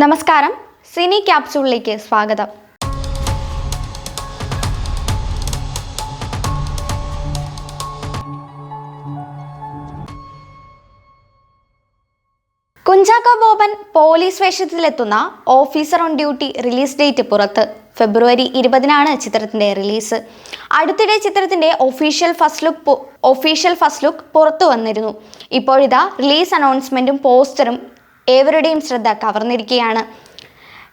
നമസ്കാരം, സിനി ക്യാപ്സൂളിലേക്ക് സ്വാഗതം. കുഞ്ചാക്കോ ബോബൻ പോലീസ് വേഷത്തിലെത്തുന്ന officer on duty release date പുറത്ത്. ഫെബ്രുവരി 20-നാണ് ചിത്രത്തിന്റെ റിലീസ്. അടുത്തിടെ ചിത്രത്തിന്റെ ഒഫീഷ്യൽ ഫസ്റ്റ് ലുക്ക് പുറത്തു വന്നിരുന്നു. ഇപ്പോഴിതാ റിലീസ് അനൗൺസ്മെന്റും പോസ്റ്ററും ഏവരുടെയും ശ്രദ്ധ കവർന്നിരിക്കുകയാണ്.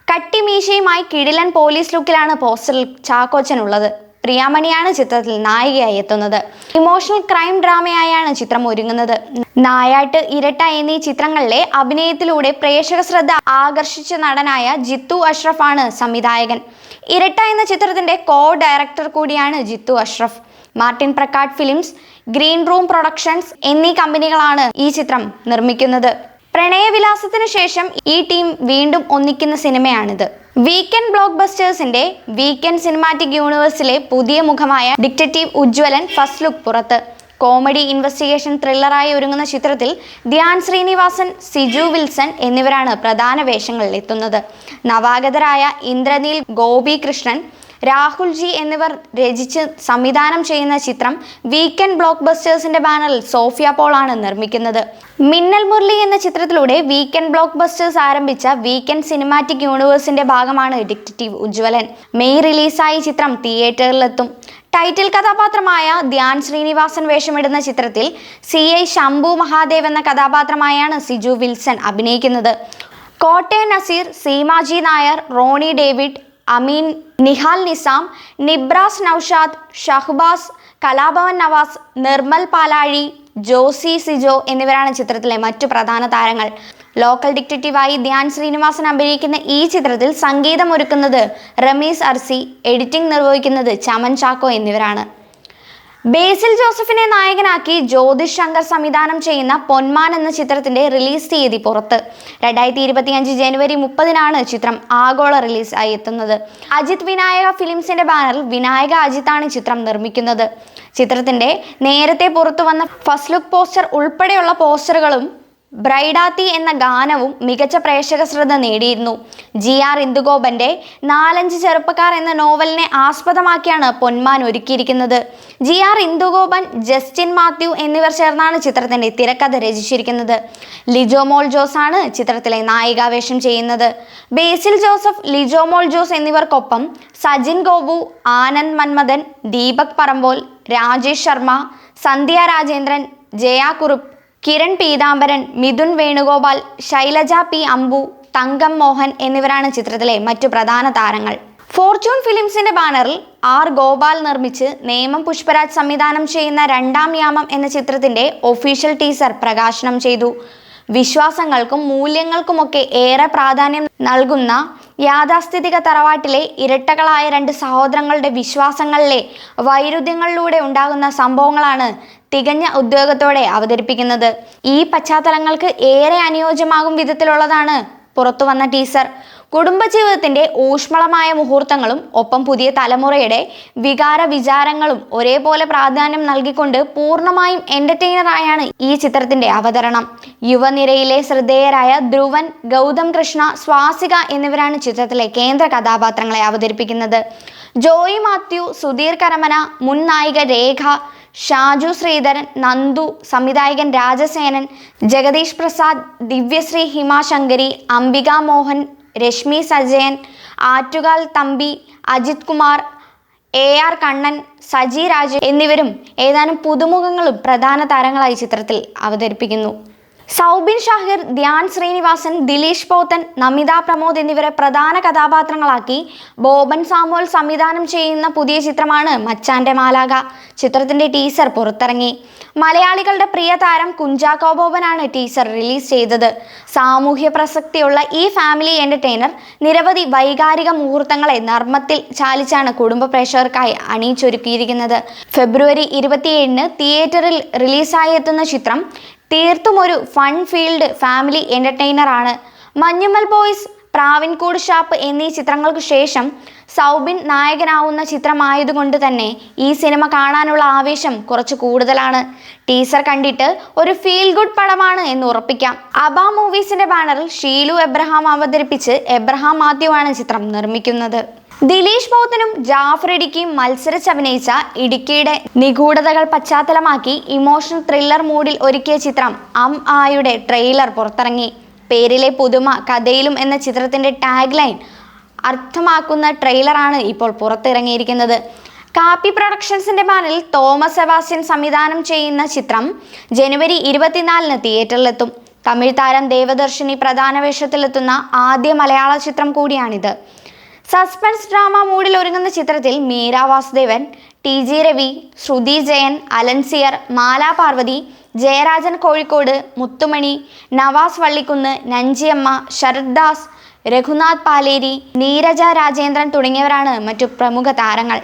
കട്ടിമീശയുമായി കിടിലൻ പോലീസ് ലുക്കിലാണ് പോസ്റ്ററിൽ ചാക്കോച്ചനുള്ളത്. പ്രിയാമണിയാണ് ചിത്രത്തിൽ നായികയായി എത്തുന്നത്. ഇമോഷണൽ ക്രൈം ഡ്രാമയായാണ് ചിത്രം ഒരുങ്ങുന്നത്. നായാട്ട്, ഇരട്ട എന്നീ ചിത്രങ്ങളിലെ അഭിനയത്തിലൂടെ പ്രേക്ഷക ശ്രദ്ധ ആകർഷിച്ച നടനായ ജിത്തു അഷ്റഫ് ആണ് സംവിധായകൻ. ഇരട്ട എന്ന ചിത്രത്തിന്റെ ഡയറക്ടർ കൂടിയാണ് Jithu Ashraf. Martin Prakkat Films, Green Room Productions എന്നീ കമ്പനികളാണ് ഈ ചിത്രം നിർമ്മിക്കുന്നത്. പ്രണയവിലാസത്തിനു ശേഷം ഈ ടീം വീണ്ടും ഒന്നിക്കുന്ന സിനിമയാണിത്. വീക്കെൻഡ് ബ്ലോക്ക് ബസ്റ്റേഴ്സിന്റെ വീക്കെൻഡ് സിനിമാറ്റിക് യൂണിവേഴ്സിലെ പുതിയ മുഖമായ ഡിറ്റക്റ്റീവ് ഉജ്ജ്വലൻ ഫസ്റ്റ് ലുക്ക് പുറത്ത്. കോമഡി ഇൻവെസ്റ്റിഗേഷൻ ത്രില്ലറായി ഒരുങ്ങുന്ന ചിത്രത്തിൽ ധ്യാൻ ശ്രീനിവാസൻ, സിജു വിൽസൺ എന്നിവരാണ് പ്രധാന വേഷങ്ങളിൽ എത്തുന്നത്. നവാഗതരായ ഇന്ദ്രനീൽ, ഗോപി കൃഷ്ണൻ, രാഹുൽ ജി എന്നിവർ രചിച്ച് സംവിധാനം ചെയ്യുന്ന ചിത്രം വീക്കെൻഡ് ബ്ലോക്ക് ബസ്റ്റേഴ്സിന്റെ ബാനറിൽ സോഫിയ പോൾ ആണ് നിർമ്മിക്കുന്നത്. മിന്നൽ മുരളി എന്ന ചിത്രത്തിലൂടെ വീക്കെൻഡ് ബ്ലോക്ക് ബസ്റ്റേഴ്സ് ആരംഭിച്ച വീക്കെൻഡ് സിനിമാറ്റിക് യൂണിവേഴ്സിന്റെ ഭാഗമാണ് ഡിറ്റക്റ്റീവ് ഉജ്ജ്വലൻ. മെയ് റിലീസായി ചിത്രം തിയേറ്ററിലെത്തും. ടൈറ്റിൽ കഥാപാത്രമായ ധ്യാൻ ശ്രീനിവാസൻ വേഷമിടുന്ന ചിത്രത്തിൽ CI ശംഭു മഹാദേവ് എന്ന കഥാപാത്രമായാണ് സിജു വിൽസൺ അഭിനയിക്കുന്നത്. കോട്ടയം നസീർ, സീമാജി നായർ, റോണി ഡേവിഡ്, അമീൻ, നിഹാൽ നിസാം, നിബ്രാസ് നൌഷാദ്, ഷഹ്ബാസ്, കലാഭവൻ നവാസ്, നിർമ്മൽ പാലാഴി, ജോസി സിജോ എന്നിവരാണ് ചിത്രത്തിലെ മറ്റു പ്രധാന താരങ്ങൾ. ലോക്കൽ ഡിറ്റക്റ്റീവായി ധ്യാൻ ശ്രീനിവാസൻ അഭിനയിക്കുന്ന ഈ ചിത്രത്തിൽ സംഗീതം ഒരുക്കുന്നത് റമീസ് അർസി, എഡിറ്റിംഗ് നിർവഹിക്കുന്നത് ചമൻ ചാക്കോ എന്നിവരാണ്. ബേസിൽ ജോസഫിനെ നായകനാക്കി ജ്യോതിഷ് ശങ്കർ സംവിധാനം ചെയ്യുന്ന പൊന്മാൻ എന്ന ചിത്രത്തിന്റെ റിലീസ് തീയതി പുറത്ത്. 2025 ജനുവരി 30-നാണ് ചിത്രം ആഗോള റിലീസ് ആയി എത്തുന്നത്. അജിത് വിനായക ഫിലിംസിന്റെ ബാനറിൽ വിനായക അജിത്താണ് ചിത്രം നിർമ്മിക്കുന്നത്. ചിത്രത്തിന്റെ നേരത്തെ പുറത്തു വന്ന ഫസ്റ്റ് ലുക്ക് പോസ്റ്റർ ഉൾപ്പെടെയുള്ള പോസ്റ്ററുകളും ബ്രൈഡാത്തി എന്ന ഗാനവും മികച്ച പ്രേക്ഷക ശ്രദ്ധ നേടിയിരുന്നു. GR ഇന്ദുഗോപന്റെ 4-5 ചെറുപ്പക്കാർ എന്ന നോവലിനെ ആസ്പദമാക്കിയാണ് പൊന്മാൻ ഒരുക്കിയിരിക്കുന്നത്. GR ഇന്ദുഗോപൻ, ജസ്റ്റിൻ മാത്യു എന്നിവർ ചേർന്നാണ് ചിത്രത്തിന്റെ തിരക്കഥ രചിച്ചിരിക്കുന്നത്. ലിജോമോൾ ജോസ് ആണ് ചിത്രത്തിലെ നായികാവേഷം ചെയ്യുന്നത്. ബേസിൽ ജോസഫ്, ലിജോമോൾ ജോസ് എന്നിവർക്കൊപ്പം സജിൻ ഗോപു, ആനന്ദ് മന്മഥൻ, ദീപക് പറമ്പോൽ, രാജേഷ് ശർമ്മ, സന്ധ്യ രാജേന്ദ്രൻ, ജയ കുറുപ്പ്, കിരൺ പീതാംബരൻ, മിഥുൻ വേണുഗോപാൽ, ശൈലജ P അമ്പു, തങ്കം മോഹൻ എന്നിവരാണ് ചിത്രത്തിലെ മറ്റു പ്രധാന താരങ്ങൾ. ഫോർച്യൂൺ ഫിലിംസിന്റെ ബാനറിൽ R ഗോപാൽ നിർമ്മിച്ച് നേമം പുഷ്പരാജ് സംവിധാനം ചെയ്യുന്ന രണ്ടാം യാമം എന്ന ചിത്രത്തിന്റെ ഒഫീഷ്യൽ ടീസർ പ്രകാശനം ചെയ്തു. വിശ്വാസങ്ങൾക്കും മൂല്യങ്ങൾക്കുമൊക്കെ ഏറെ പ്രാധാന്യം നൽകുന്ന യാഥാസ്ഥിതിക തറവാട്ടിലെ ഇരട്ടകളായ 2 സഹോദരങ്ങളുടെ വിശ്വാസങ്ങളിലെ വൈരുദ്ധ്യങ്ങളിലൂടെ ഉണ്ടാകുന്ന സംഭവങ്ങളാണ് തികഞ്ഞ ഉദ്യോഗത്തോടെ അവതരിപ്പിക്കുന്നത്. ഈ പശ്ചാത്തലങ്ങൾക്ക് ഏറെ അനുയോജ്യമാകും വിധത്തിലുള്ളതാണ് പുറത്തുവന്ന ടീസർ. കുടുംബജീവിതത്തിന്റെ ഊഷ്മളമായ മുഹൂർത്തങ്ങളും ഒപ്പം പുതിയ തലമുറയുടെ വികാര വിചാരങ്ങളും ഒരേപോലെ പ്രാധാന്യം നൽകിക്കൊണ്ട് പൂർണ്ണമായും എന്റർടൈനറായാണ് ഈ ചിത്രത്തിന്റെ അവതരണം. യുവനിരയിലെ ശ്രദ്ധേയരായ ധ്രുവൻ, ഗൗതം കൃഷ്ണ, സ്വാസിക എന്നിവരാണ് ചിത്രത്തിലെ കേന്ദ്ര കഥാപാത്രങ്ങളെ അവതരിപ്പിക്കുന്നത്. ജോയി മാത്യു, സുധീർ കരമന, മുൻ നായിക രേഖ, ഷാജു ശ്രീധരൻ, നന്ദു, സംവിധായകൻ രാജസേനൻ, ജഗദീഷ് പ്രസാദ്, ദിവ്യശ്രീ ഹിമാശങ്കരി, അംബിക മോഹൻ, രശ്മി സജയൻ, ആറ്റുകാൽ തമ്പി, അജിത് കുമാർ, AR കണ്ണൻ, സജി രാജ് എന്നിവരും ഏതാനും പുതുമുഖങ്ങളും പ്രധാന താരങ്ങളായി ചിത്രത്തിൽ അവതരിപ്പിക്കുന്നു. സൗബിൻ ഷാഹിർ, ധ്യാൻ ശ്രീനിവാസൻ, ദിലീഷ് പോത്തൻ, നമിത പ്രമോദ് എന്നിവരെ പ്രധാന കഥാപാത്രങ്ങളാക്കി ബോബൻ സാമുവൽ സംവിധാനം ചെയ്യുന്ന പുതിയ ചിത്രമാണ് മച്ചാന്റെ മാലാക. ചിത്രത്തിന്റെ ടീസർ പുറത്തിറങ്ങി. മലയാളികളുടെ പ്രിയ താരം കുഞ്ചാക്കോ ബോബനാണ് ടീസർ റിലീസ് ചെയ്തത്. സാമൂഹ്യ പ്രസക്തിയുള്ള ഈ ഫാമിലി എന്റർടൈനർ നിരവധി വൈകാരിക മുഹൂർത്തങ്ങളെ നർമ്മത്തിൽ ചാലിച്ചാണ് കുടുംബ പ്രേക്ഷകർക്കായി അണിയിച്ചൊരുക്കിയിരിക്കുന്നത്. ഫെബ്രുവരി 27-ന് തിയേറ്ററിൽ റിലീസായി എത്തുന്ന ചിത്രം തീർത്തും ഒരു ഫൺ ഫീൽഡ് ഫാമിലി എന്റർടൈനർ ആണ്. മഞ്ഞുമൽ ബോയ്സ്, പ്രാവിൻകൂട് ഷാപ്പ് എന്നീ ചിത്രങ്ങൾക്ക് ശേഷം സൗബിൻ നായകനാവുന്ന ചിത്രമായതുകൊണ്ട് തന്നെ ഈ സിനിമ കാണാനുള്ള ആവേശം കുറച്ച് കൂടുതലാണ്. ടീസർ കണ്ടിട്ട് ഒരു ഫീൽ ഗുഡ് പടമാണ് എന്ന് ഉറപ്പിക്കാം. അബ മൂവീസിന്റെ ബാനറിൽ ഷീലു എബ്രഹാം അവതരിപ്പിച്ച് എബ്രഹാം മാത്യു ആണ് ചിത്രം നിർമ്മിക്കുന്നത്. ദിലീഷ് പോത്തനും ജാഫർ ഇടുക്കിയും മത്സരിച്ചഭിനയിച്ച ഇടുക്കിയുടെ നിഗൂഢതകൾ പശ്ചാത്തലമാക്കി ഇമോഷണൽ ത്രില്ലർ മൂഡിൽ ഒരുക്കിയ ചിത്രം ആയുടെ ട്രെയിലർ പുറത്തിറങ്ങി. പേരിലെ പുതുമ കഥയിലും എന്ന ചിത്രത്തിന്റെ ടാഗ് ലൈൻ അർത്ഥമാക്കുന്ന ട്രെയിലറാണ് ഇപ്പോൾ പുറത്തിറങ്ങിയിരിക്കുന്നത്. കാപ്പി പ്രൊഡക്ഷൻസിന്റെ ബാനറിൽ തോമസ് സെബാസ്റ്റ്യൻ സംവിധാനം ചെയ്യുന്ന ചിത്രം ജനുവരി 24-ന് തിയേറ്ററിലെത്തും. തമിഴ് താരം ദേവദർശിനി പ്രധാന വേഷത്തിലെത്തുന്ന ആദ്യ മലയാള ചിത്രം കൂടിയാണിത്. സസ്പെൻസ് ഡ്രാമ മൂഡിൽ ഒരുങ്ങുന്ന ചിത്രത്തിൽ മീര വാസുദേവൻ, TG രവി, ശ്രുതി ജയൻ, അലൻസിയർ, മാലാ പാർവതി, ജയരാജൻ കോഴിക്കോട്, മുത്തുമണി, നവാസ് വള്ളിക്കുന്ന്, നഞ്ചിയമ്മ, ശരത് ദാസ്, രഘുനാഥ് പാലേരി, നീരജ രാജേന്ദ്രൻ തുടങ്ങിയവരാണ് മറ്റു പ്രമുഖ താരങ്ങൾ.